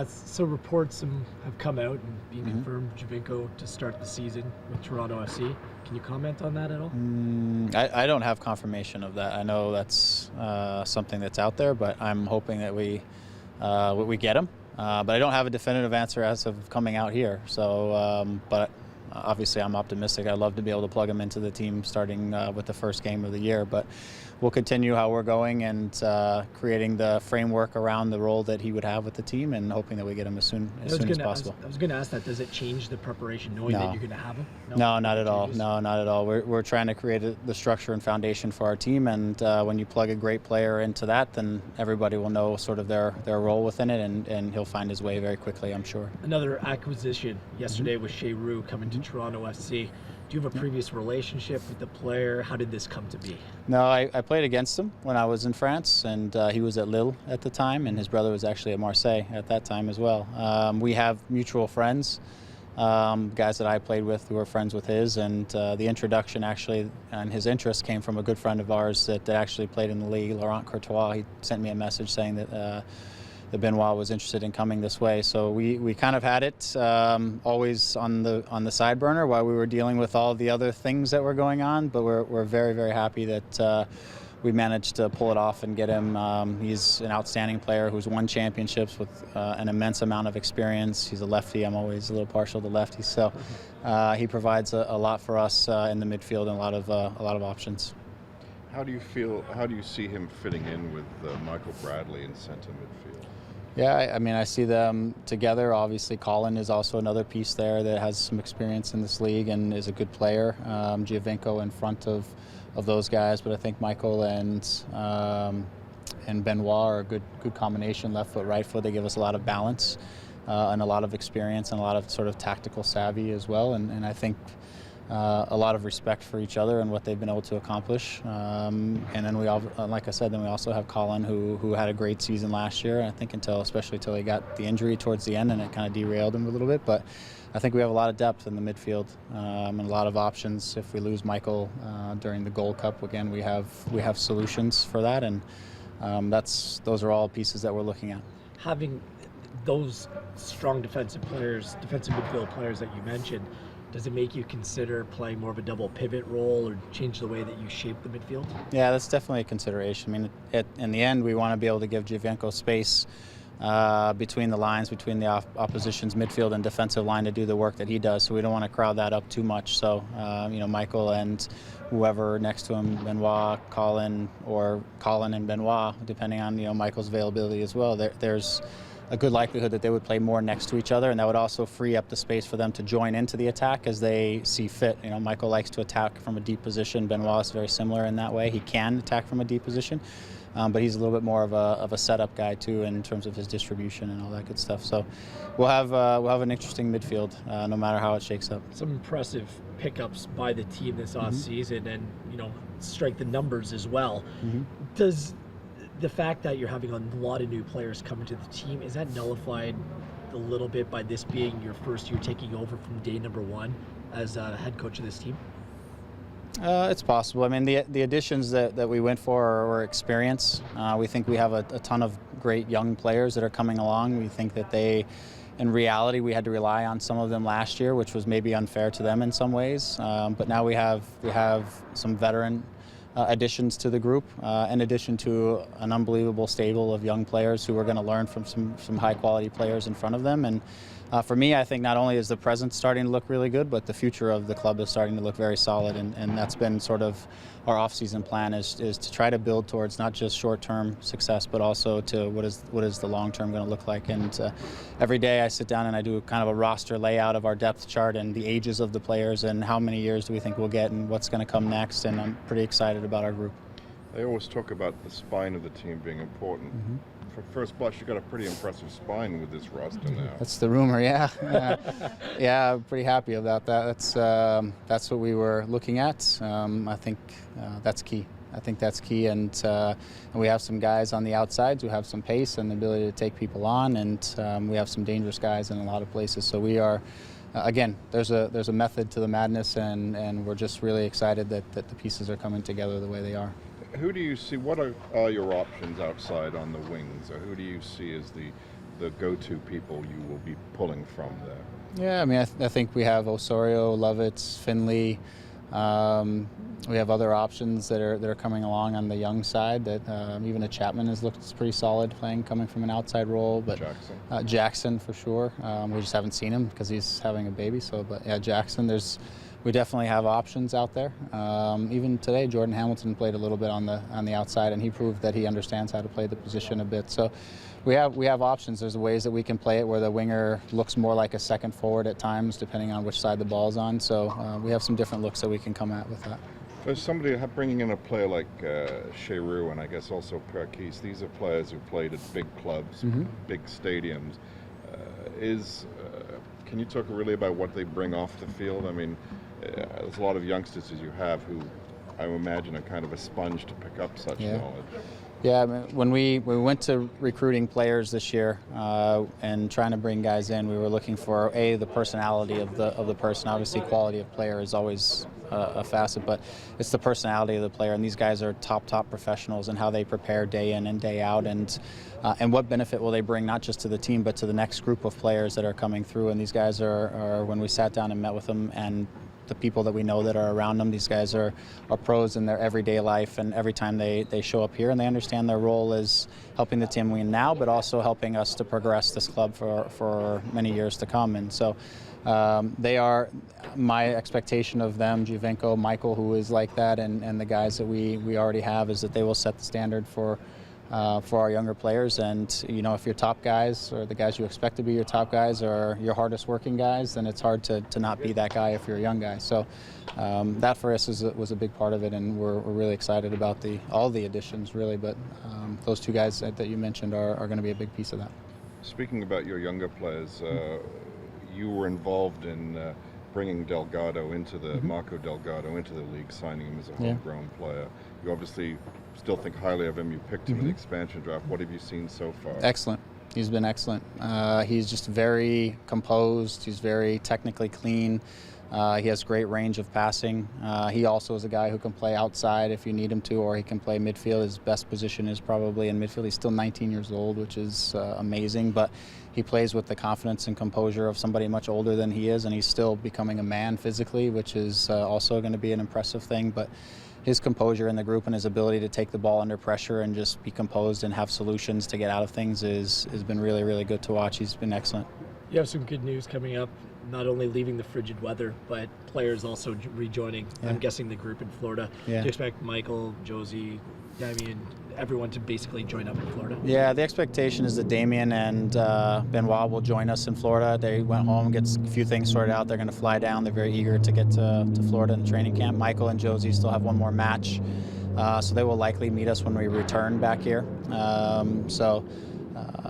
So reports have come out and being confirmed Giovinco to start the season with Toronto FC. Can you comment on that at all? I don't have confirmation of that. I know that's something that's out there, but I'm hoping that we get him. But I don't have a definitive answer as of coming out here. So, but obviously I'm optimistic. I'd love to be able to plug him into the team starting with the first game of the year. But we'll continue how we're going and creating the framework around the role that he would have with the team and hoping that we get him as soon as possible. I was going to ask that. Does it change the preparation knowing that you're going to have him? No, not at all. No, not at all. We're trying to create the structure and foundation for our team, and when you plug a great player into that, then everybody will know sort of their role within it, and he'll find his way very quickly, I'm sure. Another acquisition yesterday was Shea Roux coming to Toronto FC. Do you have a previous relationship with the player? How did this come to be? No, I played against him when I was in France, and he was at Lille at the time, and his brother was actually at Marseille at that time as well. We have mutual friends, guys that I played with who were friends with his, and the introduction actually and his interest came from a good friend of ours that actually played in the league, Laurent Courtois. He sent me a message saying that Benoit was interested in coming this way, so we kind of had it always on the side burner while we were dealing with all the other things that were going on. But we're very, very happy that we managed to pull it off and get him. He's an outstanding player who's won championships with an immense amount of experience. He's a lefty. I'm always a little partial to lefties, so he provides a lot for us in the midfield and a lot of options. How do you see him fitting in with Michael Bradley in centre midfield? Yeah, I mean, I see them together. Obviously, Colin is also another piece there that has some experience in this league and is a good player. Giovinco in front of those guys, but I think Michael and Benoit are a good combination, left foot, right foot. They give us a lot of balance and a lot of experience and a lot of sort of tactical savvy as well. And I think a lot of respect for each other and what they've been able to accomplish. And then we all, like I said, then we also have Colin who had a great season last year. I think especially until he got the injury towards the end, and it kind of derailed him a little bit. But I think we have a lot of depth in the midfield and a lot of options. If we lose Michael during the Gold Cup again, we have solutions for that, and those are all pieces that we're looking at. Having those strong defensive midfield players that you mentioned, does it make you consider playing more of a double pivot role or change the way that you shape the midfield? Yeah, that's definitely a consideration. I mean, in the end, we want to be able to give Giovinco space between the lines, between the opposition's midfield and defensive line to do the work that he does. So we don't want to crowd that up too much. So, Michael and whoever next to him, Benoit, Colin, or Colin and Benoit, depending on, Michael's availability as well, there's a good likelihood that they would play more next to each other, and that would also free up the space for them to join into the attack as they see fit. Michael likes to attack from a deep position. Benoit is very similar in that way. He can attack from a deep position, but he's a little bit more of a setup guy too in terms of his distribution and all that good stuff. So we'll have an interesting midfield no matter how it shakes up. Some impressive pickups by the team this off-season, and strength in numbers as well. Does the fact that you're having a lot of new players coming to the team, is that nullified a little bit by this being your first year taking over from day number one as head coach of this team? It's possible. I mean, the additions that we went for were experience. We think we have a ton of great young players that are coming along. We think that in reality, we had to rely on some of them last year, which was maybe unfair to them in some ways. But now we have some veteran additions to the group, in addition to an unbelievable stable of young players who are going to learn from some high-quality players in front of them. And for me, I think not only is the present starting to look really good, but the future of the club is starting to look very solid. And that's been sort of our off-season plan is to try to build towards not just short-term success, but also to what is the long-term going to look like. And every day I sit down and I do kind of a roster layout of our depth chart and the ages of the players and how many years do we think we'll get and what's going to come next. And I'm pretty excited about our group. They always talk about the spine of the team being important. For first blush, you've got a pretty impressive spine with this roster now. That's the rumor, yeah. Yeah, I'm pretty happy about that. That's what we were looking at. I think that's key. I think that's key, and we have some guys on the outsides who have some pace and the ability to take people on, and we have some dangerous guys in a lot of places. So we are, again, there's a method to the madness, and we're just really excited that the pieces are coming together the way they are. Who do you see, what are your options outside on the wings, or who do you see as the the go-to people you will be pulling from there? Yeah, I mean, I think we have Osorio, Lovitz, Finley. We have other options that are coming along on the young side. That even a Chapman has looked pretty solid coming from an outside role. But Jackson for sure. We just haven't seen him because he's having a baby. But yeah, Jackson. We definitely have options out there. Even today, Jordan Hamilton played a little bit on the outside, and he proved that he understands how to play the position a bit. So we have options. There's ways that we can play it where the winger looks more like a second forward at times, depending on which side the ball's on. So we have some different looks that we can come at with that. There's somebody bringing in a player like Cheru and I guess also Perkis. These are players who played at big clubs, big stadiums. Can you talk really about what they bring off the field? I mean, there's a lot of youngsters as you have who I imagine are kind of a sponge to pick up such knowledge. Yeah, I mean, when we went to recruiting players this year and trying to bring guys in, we were looking for the personality of the person. Obviously, quality of player is always a facet, but it's the personality of the player. And these guys are top professionals in how they prepare day in and day out, and what benefit will they bring not just to the team but to the next group of players that are coming through. And these guys are when we sat down and met with them and the people that we know that are around them, these guys are pros in their everyday life, and every time they show up here, and they understand their role is helping the team win now, but also helping us to progress this club for many years to come. And so they are my expectation of them. Giovinco, Michael, who is like that, and the guys that we already have, is that they will set the standard for our younger players. And if your top guys or the guys you expect to be your top guys are your hardest working guys, then it's hard to not be that guy if you're a young guy. So that for us was a big part of it, and we're really excited about all the additions really, but those two guys that you mentioned are going to be a big piece of that. Speaking about your younger players, you were involved in bringing Delgado Marco Delgado into the league, signing him as a homegrown player. You obviously still think highly of him. You picked him in the expansion draft. What have you seen so far? Excellent. He's been excellent. He's just very composed. He's very technically clean. He has great range of passing. He also is a guy who can play outside if you need him to, or he can play midfield. His best position is probably in midfield. He's still 19 years old, which is amazing, but he plays with the confidence and composure of somebody much older than he is, and he's still becoming a man physically, which is also going to be an impressive thing. But his composure in the group and his ability to take the ball under pressure and just be composed and have solutions to get out of things has been really, really good to watch. He's been excellent. You have some good news coming up, not only leaving the frigid weather, but players also rejoining, I'm guessing, the group in Florida. Do you expect Michael, Josie, Damien, everyone to basically join up in Florida? Yeah, the expectation is that Damien and Benoit will join us in Florida. They went home, get a few things sorted out. They're going to fly down. They're very eager to get to Florida in the training camp. Michael and Josie still have one more match, so they will likely meet us when we return back here.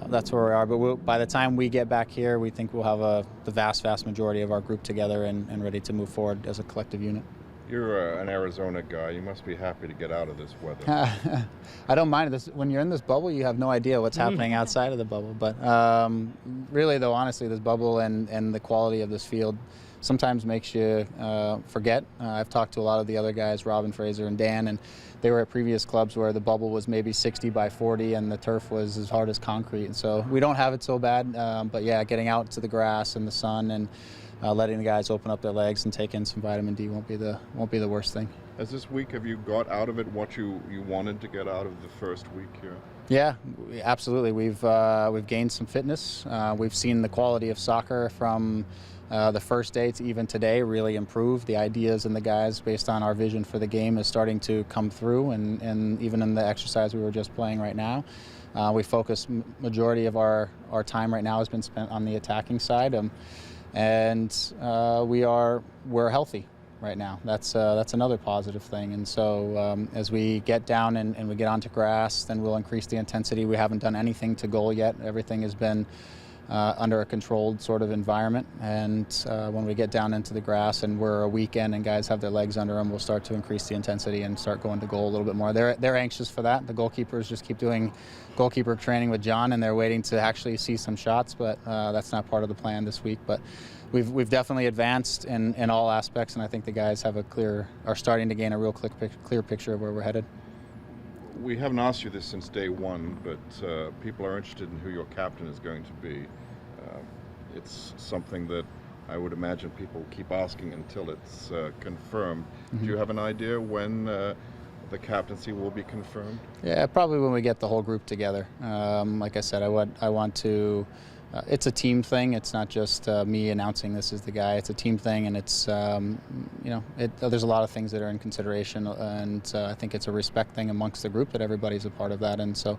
That's where we are. But by the time we get back here, we think we'll have the vast majority of our group together and ready to move forward as a collective unit. You're an Arizona guy. You must be happy to get out of this weather. I don't mind this. When you're in this bubble, you have no idea what's happening outside of the bubble. But really, though, honestly, this bubble and the quality of this field sometimes makes you forget. I've talked to a lot of the other guys, Robin, Fraser, and Dan, and they were at previous clubs where the bubble was maybe 60 by 40 and the turf was as hard as concrete. And so we don't have it so bad, but yeah, getting out to the grass and the sun and letting the guys open up their legs and take in some vitamin D won't be the worst thing. As this week, have you got out of it what you wanted to get out of the first week here? Yeah, absolutely. We've gained some fitness. We've seen the quality of soccer from the first day to even today really improve. The ideas and the guys based on our vision for the game is starting to come through, and even in the exercise we were just playing right now. We focus, majority of our time right now has been spent on the attacking side, and we're healthy right now. That's another positive thing. And so as we get down and we get onto grass, then we'll increase the intensity. We haven't done anything to goal yet. Everything has been under a controlled sort of environment, and when we get down into the grass and we're a weekend and guys have their legs under them, we'll start to increase the intensity and start going to goal a little bit more. They're anxious for that. The goalkeepers just keep doing goalkeeper training with John, and they're waiting to actually see some shots, but that's not part of the plan this week. But we've definitely advanced in all aspects, and I think the guys are starting to gain a real clear picture of where we're headed. we haven't asked you this since day one, but people are interested in who your captain is going to be. It's something that I would imagine people keep asking until it's confirmed. Mm-hmm. Do you have an idea when the captaincy will be confirmed? Yeah, probably when we get the whole group together. Like I said, I want to. It's a team thing. It's not just me announcing this is the guy. It's a team thing, and it's there's a lot of things that are in consideration, and I think it's a respect thing amongst the group that everybody's a part of that. And so,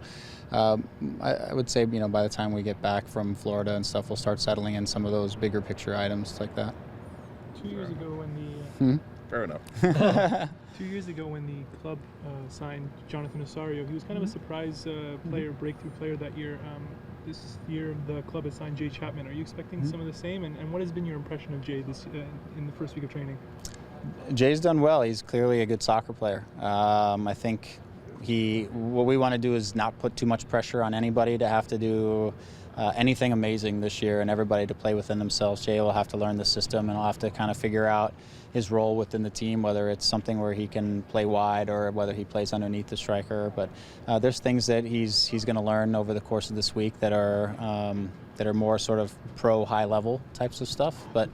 I would say by the time we get back from Florida and stuff, we'll start settling in some of those bigger picture items like that. 2 years ago when the Fair enough. 2 years ago when the club signed Jonathan Osorio, he was kind of a surprise player, breakthrough player that year. This year the club has signed Jay Chapman. Are you expecting some of the same? And what has been your impression of Jay this in the first week of training? Jay's done well. He's clearly a good soccer player. I think what we want to do is not put too much pressure on anybody to have to do anything amazing this year and everybody to play within themselves. Jay will have to learn the system and he'll have to kind of figure out his role within the team, whether it's something where he can play wide or whether he plays underneath the striker. But there's things that he's going to learn over the course of this week that are more sort of pro high level types of stuff. But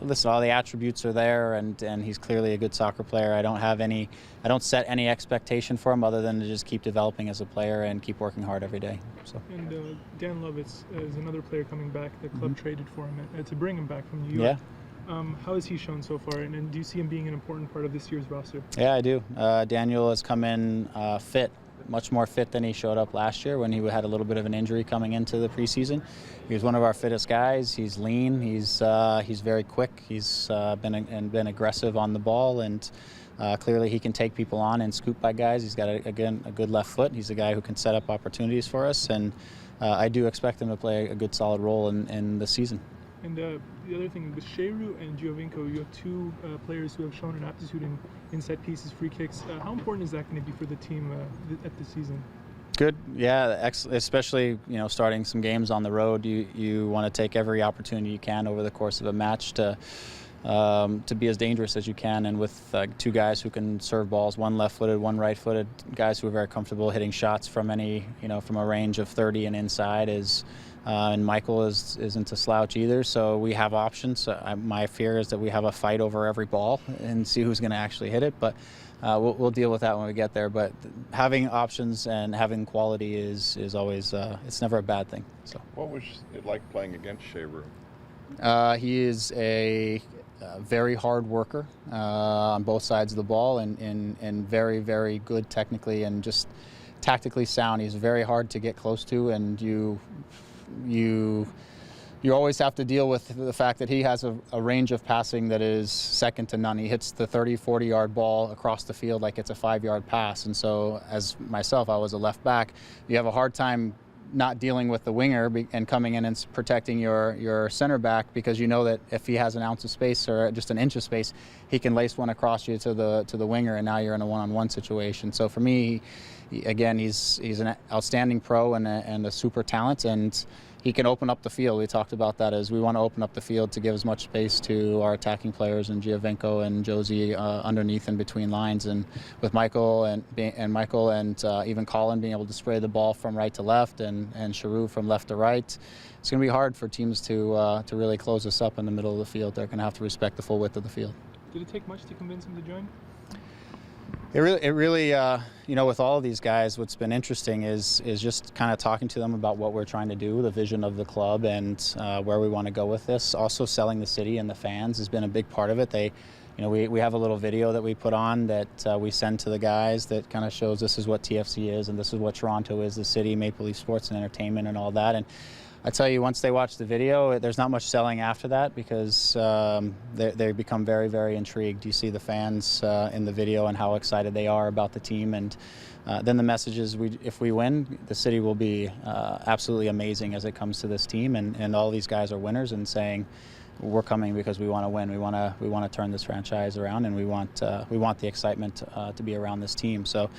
listen, all the attributes are there, and he's clearly a good soccer player. I don't set any expectation for him other than to just keep developing as a player and keep working hard every day. So. And Dan Lovitz is another player coming back. The club traded for him to bring him back from New York. Yeah. How has he shown so far, and do you see him being an important part of this year's roster? Yeah, I do. Daniel has come in fit, much more fit than he showed up last year when he had a little bit of an injury coming into the preseason. He was one of our fittest guys. He's lean. He's very quick. He's been aggressive on the ball, and clearly he can take people on and scoop by guys. He's got a good left foot. He's a guy who can set up opportunities for us, and I do expect him to play a good solid role in the season. And the other thing, with Sheru and Giovinco, you have two players who have shown an aptitude in set pieces, free kicks. How important is that going to be for the team at this season? Good, yeah, especially starting some games on the road. You want to take every opportunity you can over the course of a match to be as dangerous as you can. And with two guys who can serve balls, one left-footed, one right-footed, guys who are very comfortable hitting shots from from a range of 30 and inside and Michael isn't a slouch either, so we have options. My fear is that we have a fight over every ball and see who's going to actually hit it, but we'll deal with that when we get there. But having options and having quality is always it's never a bad thing. So. What was it like playing against Sheru? He is a very hard worker on both sides of the ball and very, very good technically and just tactically sound. He's very hard to get close to, and you always have to deal with the fact that he has a range of passing that is second to none. He hits the 30, 40-yard ball across the field like it's a 5-yard pass. And so, as myself, I was a left back. You have a hard time not dealing with the winger and coming in and protecting your center back, because you know that if he has an ounce of space or just an inch of space, he can lace one across you to the winger, and now you're in a one-on-one situation. So for me, again, he's an outstanding pro and a super talent, and he can open up the field. We talked about that as we want to open up the field to give as much space to our attacking players and Giovinco and Josie underneath and between lines, and with Michael and even Colin being able to spray the ball from right to left and Sheru from left to right. It's going to be hard for teams to really close us up in the middle of the field. They're going to have to respect the full width of the field. Did it take much to convince him to join? It really, with all of these guys, what's been interesting is just kind of talking to them about what we're trying to do, the vision of the club, and where we want to go with this. Also, selling the city and the fans has been a big part of it. We have a little video that we put on that we send to the guys that kind of shows this is what TFC is and this is what Toronto is, the city, Maple Leaf Sports and Entertainment, and all that. And I tell you, once they watch the video, there's not much selling after that, because they become very, very intrigued. You see the fans in the video and how excited they are about the team, and then the message is, if we win, the city will be absolutely amazing as it comes to this team, and all these guys are winners and saying, we're coming because we want to win. We want to turn this franchise around, and we want the excitement to be around this team. So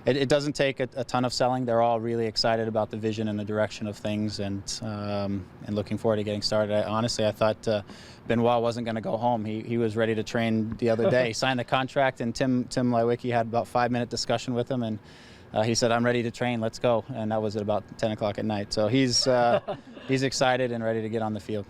it doesn't take a ton of selling. They're all really excited about the vision and the direction of things, and looking forward to getting started. Honestly, I thought Benoit wasn't going to go home. He was ready to train the other day. He signed the contract, and Tim Lewicki had about 5-minute discussion with him, and he said, "I'm ready to train. Let's go." And that was at about 10 o'clock at night. So he's excited and ready to get on the field.